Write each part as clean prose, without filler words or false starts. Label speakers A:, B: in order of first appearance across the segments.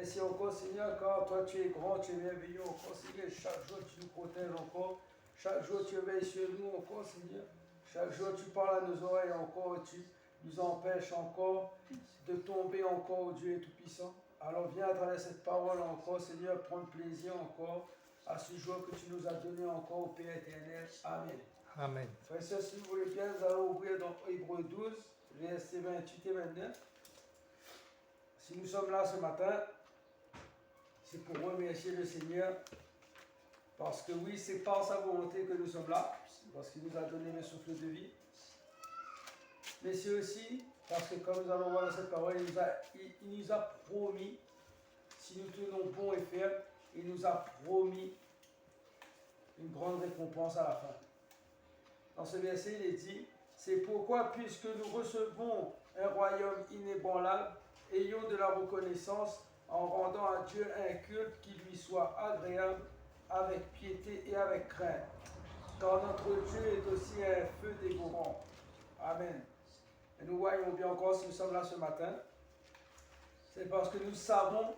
A: Merci encore, Seigneur, car toi tu es grand, tu es merveilleux encore, Seigneur. Chaque jour tu nous protèges encore. Chaque jour tu veilles sur nous encore, Seigneur. Chaque jour tu parles à nos oreilles encore, tu nous empêches encore de tomber encore, au Dieu Tout-Puissant. Alors viens à travers cette parole encore, Seigneur, prendre plaisir encore à ce jour que tu nous as donné encore au Père éternel. Amen.
B: Amen.
A: Frères et sœurs, si vous voulez bien, nous allons ouvrir dans Hébreux 12, versets 28 et 29. Si nous sommes là ce matin, c'est pour remercier le Seigneur, parce que oui, c'est par sa volonté que nous sommes là, parce qu'il nous a donné le souffle de vie. Mais c'est aussi parce que, comme nous allons voir dans cette parole, il nous a promis, si nous tenons bon et ferme, il nous a promis une grande récompense à la fin. Dans ce verset, il est dit, c'est pourquoi, puisque nous recevons un royaume inébranlable, ayons de la reconnaissance en rendant à Dieu un culte qui lui soit agréable, avec piété et avec crainte. Car notre Dieu est aussi un feu dévorant. Amen. Et nous voyons bien encore, si nous sommes là ce matin, c'est parce que nous savons,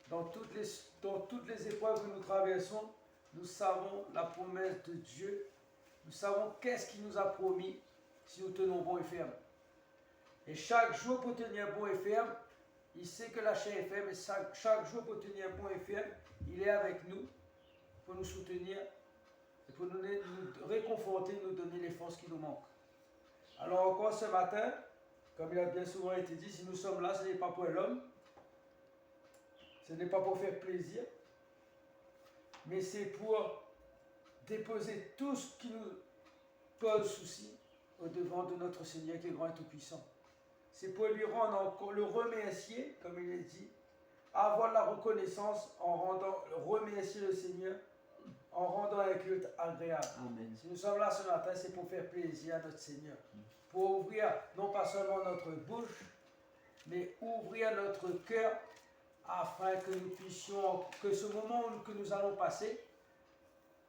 A: dans toutes les épreuves que nous traversons, nous savons la promesse de Dieu. Nous savons qu'est-ce qu'il nous a promis si nous tenons bon et ferme. Et chaque jour pour tenir bon et ferme, il sait que la chair est faible, et chaque jour pour tenir bon et ferme, il est avec nous pour nous soutenir et pour nous réconforter, nous donner les forces qui nous manquent. Alors encore ce matin, comme il a bien souvent été dit, si nous sommes là, ce n'est pas pour l'homme, ce n'est pas pour faire plaisir, mais c'est pour déposer tout ce qui nous pose souci au devant de notre Seigneur qui est grand et tout-puissant. C'est pour lui rendre encore, le remercier, comme il est dit, avoir la reconnaissance en remercier le Seigneur, en rendant un culte agréable.
C: Amen.
A: Si nous sommes là ce matin, c'est pour faire plaisir à notre Seigneur. Pour ouvrir non pas seulement notre bouche, mais ouvrir notre cœur afin que nous puissions, que ce moment que nous allons passer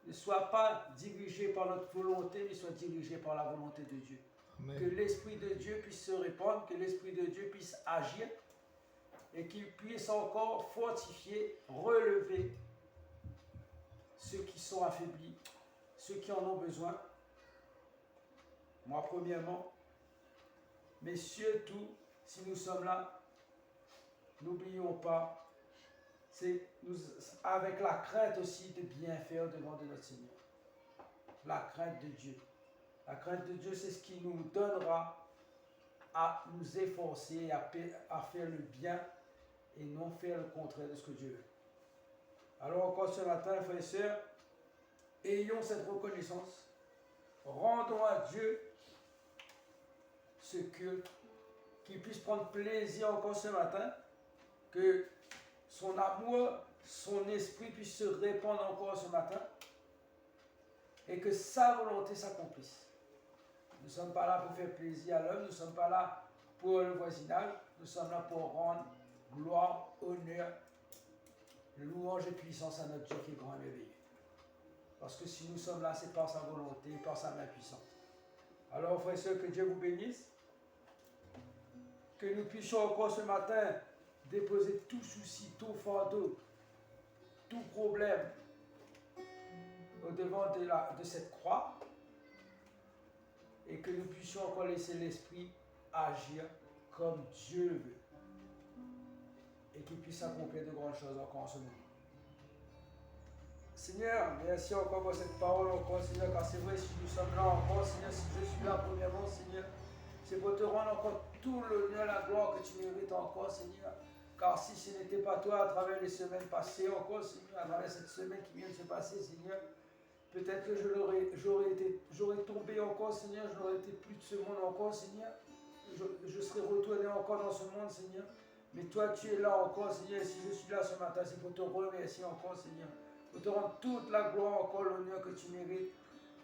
A: ne soit pas dirigé par notre volonté, mais soit dirigé par la volonté de Dieu.
B: Amen.
A: Que l'Esprit de Dieu puisse se répandre, que l'Esprit de Dieu puisse agir et qu'il puisse encore fortifier, relever ceux qui sont affaiblis, ceux qui en ont besoin. Moi, premièrement, mais surtout, si nous sommes là, n'oublions pas, c'est avec la crainte aussi de bien faire devant de notre Seigneur. La crainte de Dieu. La crainte de Dieu, c'est ce qui nous donnera à nous efforcer, à faire le bien et non faire le contraire de ce que Dieu veut. Alors encore ce matin, frères et sœurs, ayons cette reconnaissance. Rendons à Dieu ce culte, qu'il puisse prendre plaisir encore ce matin, que son amour, son esprit puisse se répandre encore ce matin et que sa volonté s'accomplisse. Nous ne sommes pas là pour faire plaisir à l'homme, nous ne sommes pas là pour le voisinage, nous sommes là pour rendre gloire, honneur, louange et puissance à notre Dieu qui est grand et merveilleux. Parce que si nous sommes là, c'est par sa volonté, par sa main puissante. Alors, frères et sœurs, que Dieu vous bénisse, que nous puissions encore ce matin déposer tout souci, tout fardeau, tout problème au devant de cette croix et que nous puissions encore laisser l'Esprit agir comme Dieu le veut et qu'il puisse accomplir de grandes choses encore en ce moment. Seigneur, merci encore pour cette parole encore, Seigneur, car c'est vrai, si nous sommes là encore, Seigneur, si je suis là premièrement, Seigneur, c'est pour te rendre encore tout l'honneur, la gloire que tu mérites encore, Seigneur. Car si ce n'était pas toi, à travers les semaines passées encore, Seigneur, à travers cette semaine qui vient de se passer, Seigneur, peut-être que j'aurais tombé encore, Seigneur, je n'aurais été plus de ce monde encore, Seigneur. Je serais retourné encore dans ce monde, Seigneur. Mais toi, tu es là encore, Seigneur, et si je suis là ce matin, c'est pour te remercier encore, Seigneur. Pour te rendre toute la gloire encore, l'honneur que tu mérites.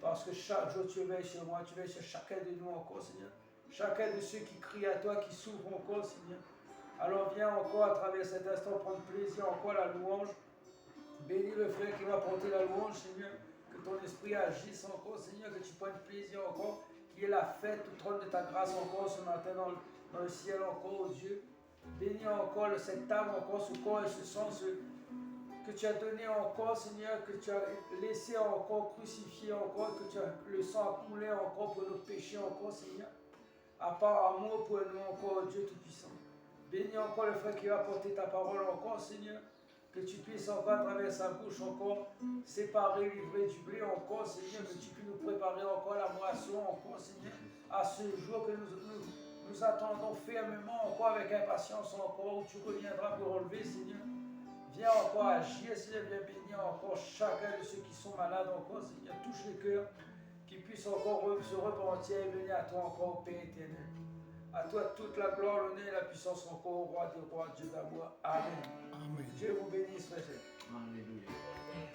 A: Parce que chaque jour, tu veilles sur moi, tu veilles sur chacun de nous encore, Seigneur. Chacun de ceux qui crient à toi, qui souffrent encore, Seigneur. Alors viens encore à travers cet instant prendre plaisir encore à la louange. Bénis le frère qui va porter la louange, Seigneur. Que ton esprit agisse encore, Seigneur, que tu prennes plaisir encore. Qu'il y ait la fête au trône de ta grâce encore ce matin dans le ciel encore, oh Dieu. Bénis encore cette âme, encore ce corps et ce sang que tu as donné encore, Seigneur, que tu as laissé encore crucifié encore, que tu as le sang a coulé encore pour nos péchés encore, Seigneur. À part amour pour nous encore, Dieu Tout-Puissant. Bénis encore le frère qui va porter ta parole encore, Seigneur. Que tu puisses encore à travers sa bouche encore séparer, livrer du blé encore, Seigneur. Que tu puisses nous préparer encore la moisson encore, Seigneur. À ce jour que nous attendons fermement encore avec impatience encore, où tu reviendras pour relever, Seigneur. Viens encore agir, Seigneur. Viens bénir encore chacun de ceux qui sont malades encore, Seigneur. Touche les cœurs, qu'ils puissent encore se repentir et venir à toi encore, Père éternel. À toi toute la gloire, l'honneur et la puissance encore au roi des rois, Dieu d'amour. Amen.
B: Amen.
A: Dieu vous bénisse, frère.
C: Alléluia.